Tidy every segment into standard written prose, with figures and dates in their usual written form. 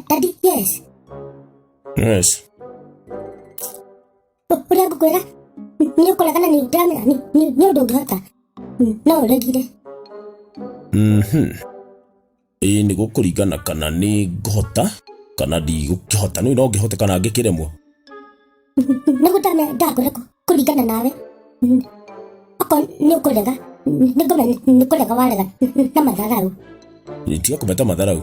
Daddy, yes. Yes. Uria ngukwira ni ukoraga ni ndamira ni undu ngihota no uregire. Ni gukuringana kana ni ngihota kana ndigukihota no ngihota kana ngikiremwo. Nigu ndakura kuringana nawe. Ako ni ukurega ni kurega warega na matharau. Tiga kubeta matharau.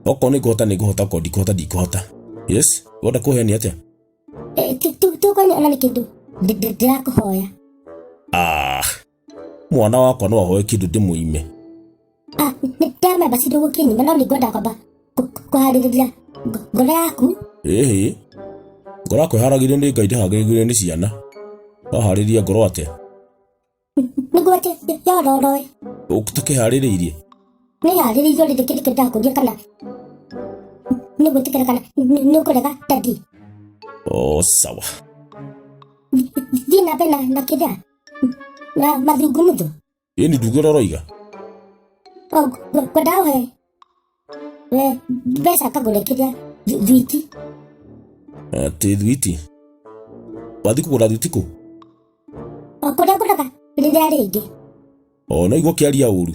Oko ni ngihota ko ndikihota. Yes, wenda kuhenia atia? Tu kwani ona ni kindu ndirakuhoya. Mwana wakwa no ahoe kindu ndimuime. Ndama basi ndugukinyi no ni ngwenda kwamba kuhaririria ngoro yaku. Ngoro yakwa iharagirio ni Ngai ndihagiririo ni ciana. Wahariria ngoro atia? Niguate yororoe. Utakiharirie. Ni hariririo ri kindi ndakuria kana nigutikira kana ni ukurega Daddy. Sawa. Dina pena na kida. Na madhugumudo. Ni ndugero roiga. Kwa he. Besa kagule kida dhwiti. Te dhwiti. Wathi kugura dhwiti ku? Kuraga rĩrĩa rĩngĩ. No igua kĩaria ũru.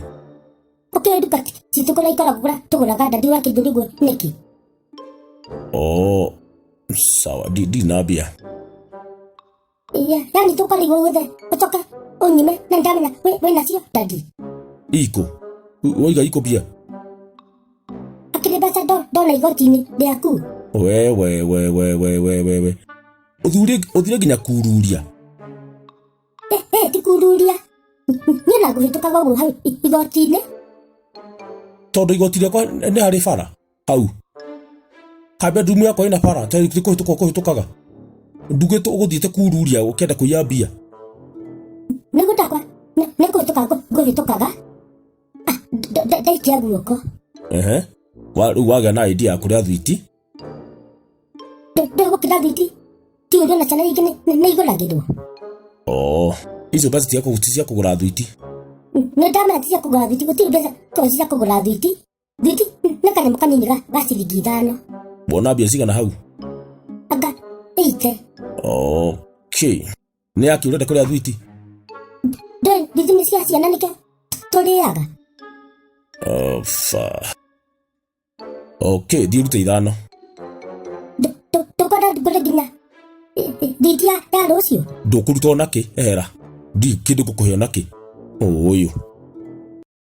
Nduka citukũra ikora kugura tũgũraga Daddy wa kĩndũ rĩgwe nĩkĩ? Sawa, ndina mbia. Yani tũkarigwo guothe ũcoke ũnyime na ndamenya wĩna cio Daddy. Iko? Waiga iko mbia? Akĩrĩ mbeca ndona igoti-inĩ rĩaku. We. Ũthire nginya kururia. Ti kururia. Niĩ na ngũhĩtũkaga ũguo hau igoti-inĩ. Tondũ igoti rĩakwa nĩ harĩ bara hau. Kambe ndumu yakwa ĩna bara tĩ kũhĩtũkaga. Ndugĩtwo ũgũthiĩte kururia ũkĩenda kũiya mbia. Nĩgũtakwa nĩ ngũhĩtũkaga. Ndaikia guoko. Rĩu wagĩa na idea ya kũrĩa thwiti? Ndĩgũkĩra thwiti. Ti ũndũ na ciana ingĩ nĩ igũragĩrwo. Icio mbeca cia kũgũra thwiti. Nĩ ndamenya ti cia kũgũra thwiti, gũtirĩ mbeca korwo cia kũgũra thwiti. Thwiti nĩ kanyamũ kanini ga ciringi 5. Wona mbia cigana hau? Anga 8. Nĩ yaki ũrenda kũrĩa thwiti? Thwiti nĩ cia ciana nĩkĩo tũrĩaga. Thiĩ rute 5. Tũkwenda ngũre nginya thwiti ya rũciũ. Ndũkũruta o nakĩ ehera. Ndi kĩndũ ngũkũhe o nakĩ. Ũyũ.